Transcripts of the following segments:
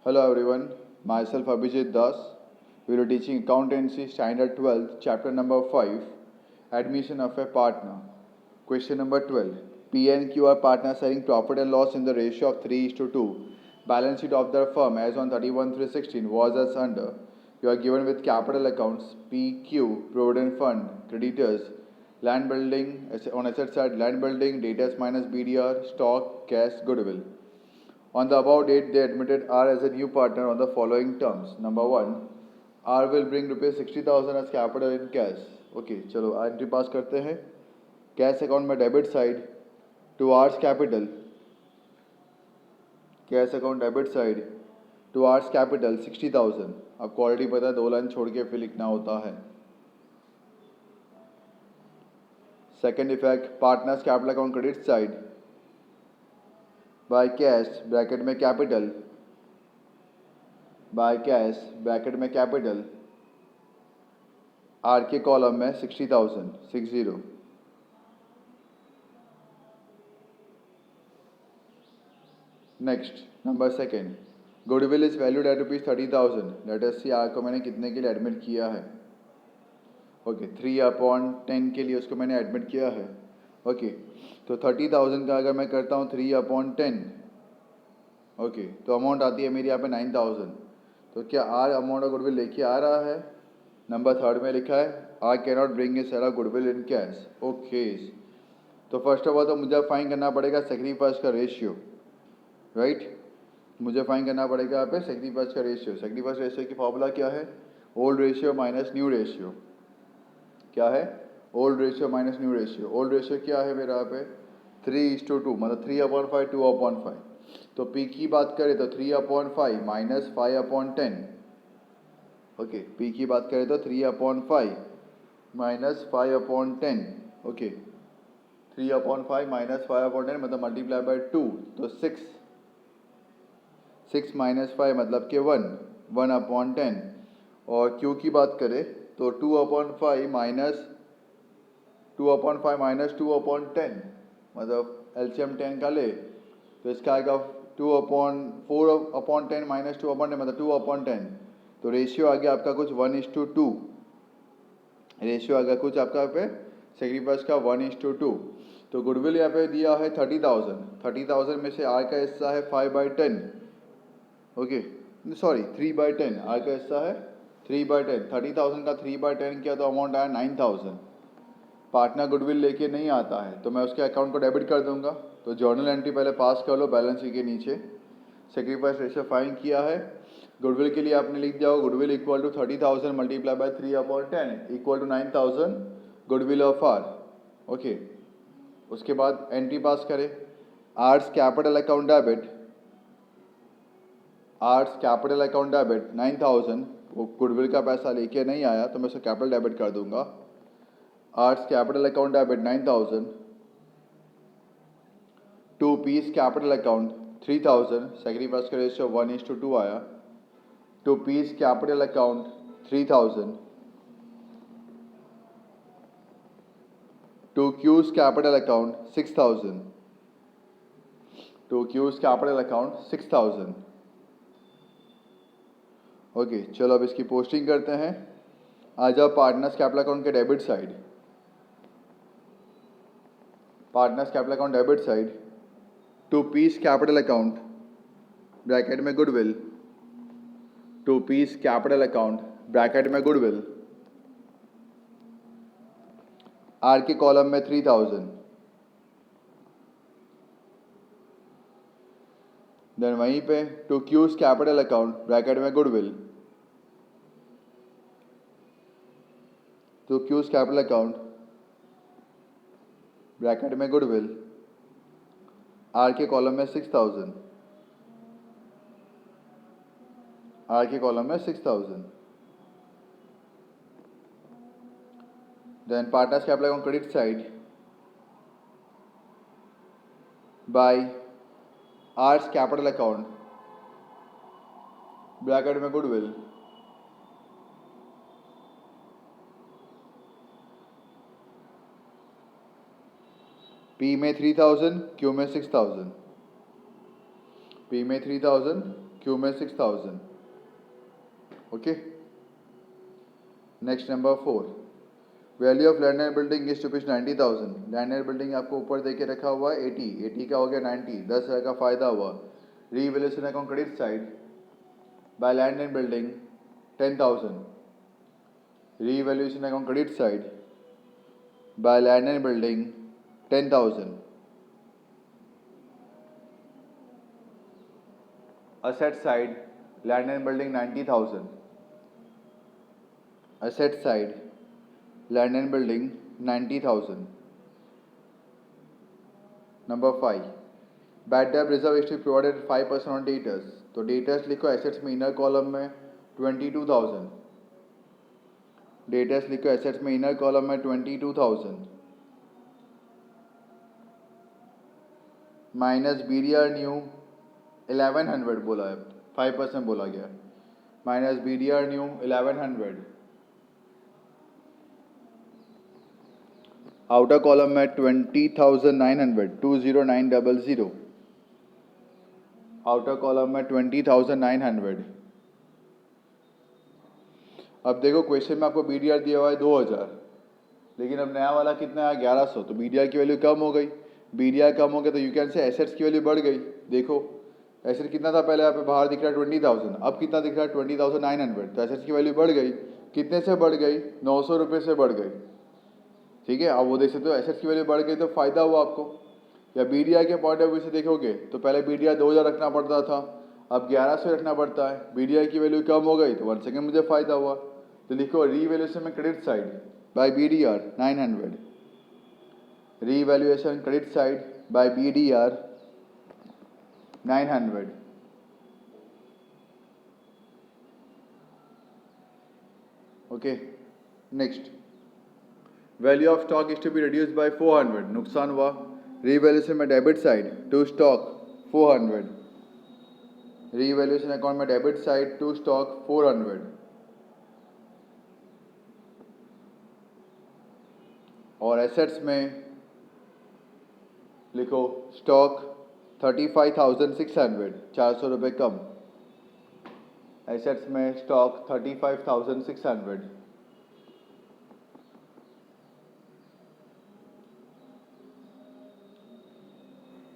Hello everyone, myself Abhijit Das. We are teaching Accountancy Standard 12, Chapter number 5, Admission of a Partner. Question number 12. P and Q are partners sharing profit and loss in the ratio of 3:2. Balance sheet of their firm as on 31/3/16 was as under. You are given with capital accounts PQ, Provident Fund, creditors, land building, on asset side, land building, debtors minus BDR, stock, cash, goodwill. On the above date, they admitted R as a new partner on the following terms. Number one, R will bring rupees 60,000 as capital in cash. Okay, चलो entry pass करते हैं. Cash account में debit side to R's capital, cash account debit side to R's capital 60,000. आपको already पता है, 2 line छोड़ के फिर लिखना होता है. Second effect, partners capital account credit side by cash bracket में कैपिटल, बाय कैश ब्रैकेट में कैपिटल, आर के कॉलम में 60,000 60. Next number second, goodwill is valued at ₹30,000. Let us see R को मैंने कितने के लिए एडमिट किया है. ओके 3/10 के लिए उसको मैंने एडमिट किया है. ओके तो 30,000 का अगर मैं करता हूँ 3/10, ओके तो अमाउंट आती है मेरी यहाँ पे 9,000. तो क्या आर अमाउंट ऑफ गुडविल लेके आ रहा है? नंबर थर्ड में लिखा है R cannot bring a सारा गुडविल इन कैश. ओके तो फर्स्ट ऑफ ऑल तो मुझे फाइन करना पड़ेगा सेक्रीफाइस का रेशियो, राइट. मुझे फाइन करना पड़ेगा यहाँ पे सेक्रीफाइस का रेशियो. सेक्रीफाइस रेशियो की फॉर्मूला क्या है? Old ratio minus new ratio. क्या है? Old ratio minus new ratio. Old ratio क्या है मेरा यहाँ पे? 3:2, मतलब 3/5 2/5. तो पी की बात करें तो 3/5 माइनस 5/10. ओके पी की बात करें तो 3/5 माइनस 5/10. ओके 3/5 माइनस 5/10 मतलब मल्टीप्लाई बाय 2 तो 6. 6 माइनस 5 मतलब कि 1/10. और क्यू की बात करें तो 2/5 माइनस 2/5 माइनस 2/10 मतलब एलसीएम 10 का ले तो इसका आएगा 4/10 माइनस 2/10 मतलब 2/10. तो रेशियो आ गया आपका कुछ 1:2. रेशियो आ गया कुछ आपका पे सेक्रीफाइस का 1:2. तो गुडविल यहाँ पे दिया है 30,000. 30,000 में से आर का हिस्सा है 5/10. Okay sorry 3/10. आर का हिस्सा है 3/10. 30,000 का 3/10 किया तो अमाउंट आया 9,000. पार्टनर गुडविल लेके नहीं आता है तो मैं उसके अकाउंट को डेबिट कर दूंगा. तो जर्नल एंट्री पहले पास कर लो बैलेंस शीट के नीचे. सेक्रीफाइस रेशियो फाइन किया है. गुडविल के लिए आपने लिख दिया होगा goodwill equal to 30,000 multiply by 3/10 equal to 9,000 goodwill of R. Okay उसके बाद एंट्री पास करें. R's capital account debit, R's capital account debit 9,000. वो गुडविल का पैसा लेके नहीं आया तो मैं उसे कैपिटल डेबिट कर दूंगा. R's capital account debit 9,000 to P's capital account 3,000. Sacrifice का रेशियो 1:2 आया. To P's capital account 3,000 to Q's capital account 6,000. To Q's capital account 6,000. Okay चलो अब इसकी पोस्टिंग करते हैं. आ जाओ पार्टनर्स कैपिटल अकाउंट के debit side. Partners capital account debit side to P's capital account bracket में goodwill, to P's capital account bracket में गुडविल, आर के कॉलम में 3,000. देन वहीं पे to Q's capital account bracket में goodwill, to Q's capital account bracket में goodwill, R के column में 6,000. आर के कॉलम में 6,000. Then partners capital account credit side by R's capital account bracket में गुडविल, पी में 3,000 क्यू में 6,000. पी में 3,000 क्यू में 6000. Okay. Next number 4. Value of land and building is rupees 90,000. Land and building आपको ऊपर देके रखा हुआ है 80 का हो गया 90, 10,000 का फायदा हुआ. Revaluation account credit side by land and building 10,000. Revaluation account credit side by land and building 10,000. Asset side land and building 90,000. Asset side land and building 90,000. Number 5. Bad debt reserve is to be provided 5% on debtors. तो debtors लिखो assets में inner column में 22,000. Debtors लिखो assets में inner column में 22,000. Minus BDR new 1100 बोला है, 5% बोला गया. Minus BDR new 1100. Outer column में 20,900, 20900. आउटर कॉलम में 20,900. अब देखो क्वेश्चन में आपको BDR दिया हुआ है 2000, लेकिन अब नया वाला कितना है 1100, तो BDR की वैल्यू कम हो गई. BDR कम हो गया तो यू कैन से एसेट्स की वैल्यू बढ़ गई. देखो एसेट कितना था पहले, यहाँ पे बाहर दिख रहा है 20,000, अब कितना दिख रहा है 20,900, तो एसेट्स की वैल्यू बढ़ गई. कितने से बढ़ गई, 900 रुपये से बढ़ गई. ठीक है, अब वो देख सकते हो एसेट्स की वैल्यू बढ़ गई तो फायदा हुआ आपको. या BDR के पॉइंट ऑफ व्यू से देखोगे तो पहले BDR 2000 रखना पड़ता था, अब 1100 रखना पड़ता है. BDR की वैल्यू कम हो गई तो 1 सेकेंड मुझे फायदा हुआ. तो लिखो रीवैल्यूएशन में credit side by BDR 900. Revaluation credit side by BDR 900. Okay. Next, value of stock is to be reduce by 400. नुकसान हुआ. रीवैल्यूएशन में debit side to stock 400. Revaluation account में डेबिट साइड टू स्टॉक 400. और assets में लिखो stock 35,600, 400 रुपये कम. Assets में stock 35,600.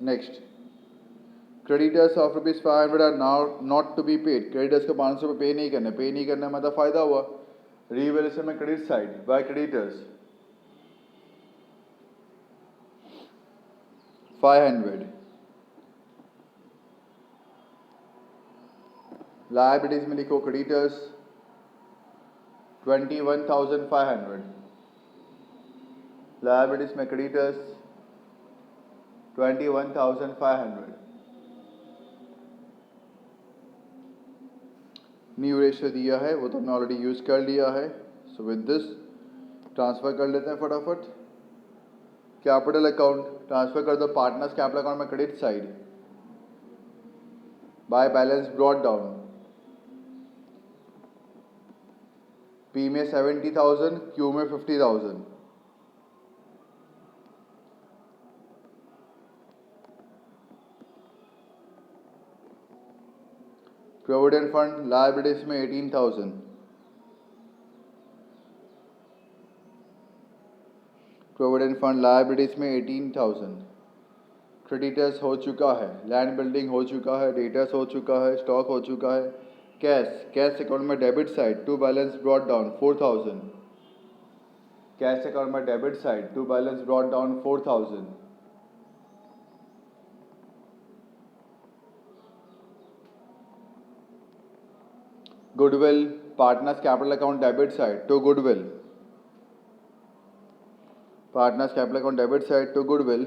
Next, creditors of ₹500 are now not to be paid. Creditors को 500 रुपये पे नहीं करना मतलब फायदा हुआ. रीवैल्यूएशन में credit side by creditors 500. Liabilities में लिखो क्रेडिटर्स 21,500. लायबिलिटीज में क्रेडिटर्स 21,500. न्यू रेशियो दिया है वो तो हमने ऑलरेडी यूज कर लिया है. सो विद दिस ट्रांसफर कर लेते हैं फटाफट. कैपिटल अकाउंट ट्रांसफर कर दो पार्टनर्स कैपिटल अकाउंट में credit side by balance brought down. P में 70,000, Q में 50,000. प्रोविडेंट फंड लायबिलिटीज में 18,000. प्रोविडेंट फंड लायबिलिटीज में 18,000. क्रेडिटर्स हो चुका है, लैंड बिल्डिंग हो चुका है, डेटर्स हो चुका है, स्टॉक हो चुका है. कैश अकाउंट में debit side to balance brought down 4,000. Cash account में debit side to balance brought down 4,000. Goodwill partners capital account debit side to goodwill. Partners capital account debit side to goodwill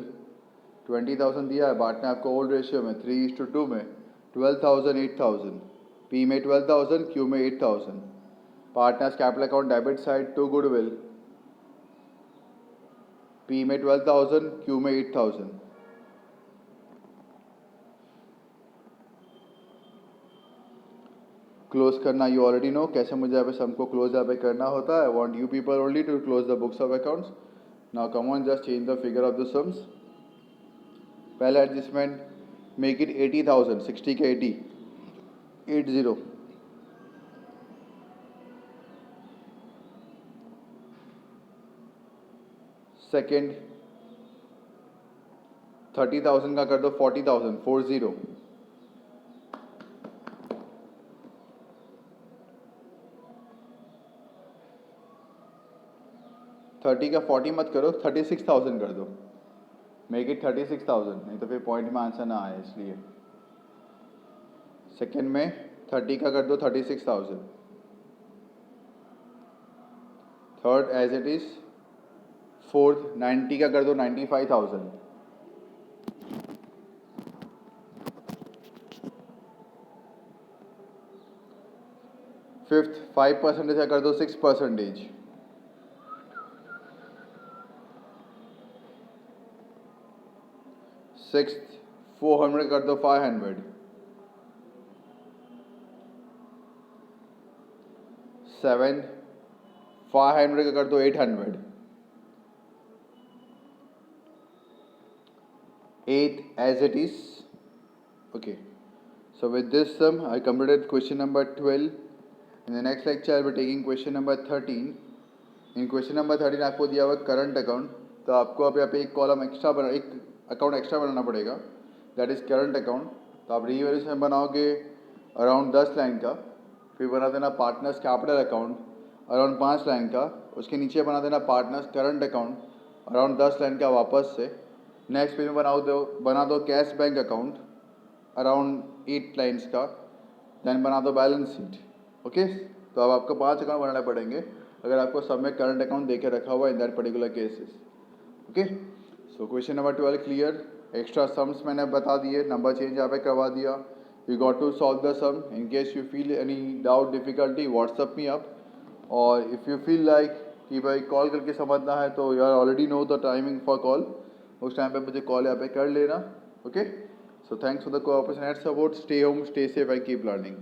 20,000 दिया है. बांटने आपको old ratio में 3:2 में 12,000 8,000. P में 12,000, Q में 8,000. Partners capital account debit side to goodwill P में 12,000, Q में 8,000. क्लोज करना यू ऑलरेडी नो कैसे मुझे यहाँ पे सबको क्लोज यहाँ पे करना होता है. I want you people only to close the books of accounts. Now come on just change the figure of the sums. पहला एडजस्टमेंट मेक इट 80,000, 60 के 80. 80। सेकेंड 30,000 का कर दो 40,000, 40। 30 का 40 मत करो, 36,000 कर दो, मेक इट 36,000, नहीं तो फिर पॉइंट में आंसर ना आए इसलिए। सेकेंड में 30 का कर दो 36,000। Third as it is. Fourth 90 का कर दो 95,000। फिफ्थ 5% का कर दो 6%। सिक्स्थ 400 कर दो 500। सेवेंथ 500 का कर दो 800। Eight as it is. Okay, so with this sum I completed question number 12. In the next lecture I will be taking question number 13. In question number 13 आपको दिया हुआ करंट अकाउंट, तो आपको अब यहाँ पे एक कॉलम एक्स्ट्रा बना, एक अकाउंट एक्स्ट्रा बनाना पड़ेगा, दैट इज़ करंट अकाउंट। तो आप रीवैल्यूएशन बनाओगे अराउंड 10 लाइन का, फिर बना देना partners capital account around 5 line का, उसके नीचे बना देना partners current account around 10 line का वापस से। नेक्स्ट पेज में बना दो cash bank account around 8 lines का, देन बना दो बैलेंस शीट। ओके, तो अब आपको 5 अकाउंट बनाने पड़ेंगे अगर आपको सब में करंट अकाउंट देके रखा हुआ in that particular cases. Okay, so question number 12 clear. Extra sums मैंने बता दिए, नंबर चेंज यहाँ पे करवा दिया। You got to solve the sum. In case you feel any doubt difficulty WhatsApp me up, और इफ़ यू फील लाइक कि भाई कॉल करके समझना है तो you are already know the timing for call, उस टाइम पे मुझे कॉल यहाँ पे कर लेना। Okay, so thanks for the cooperation and support. Stay home, stay safe and keep learning.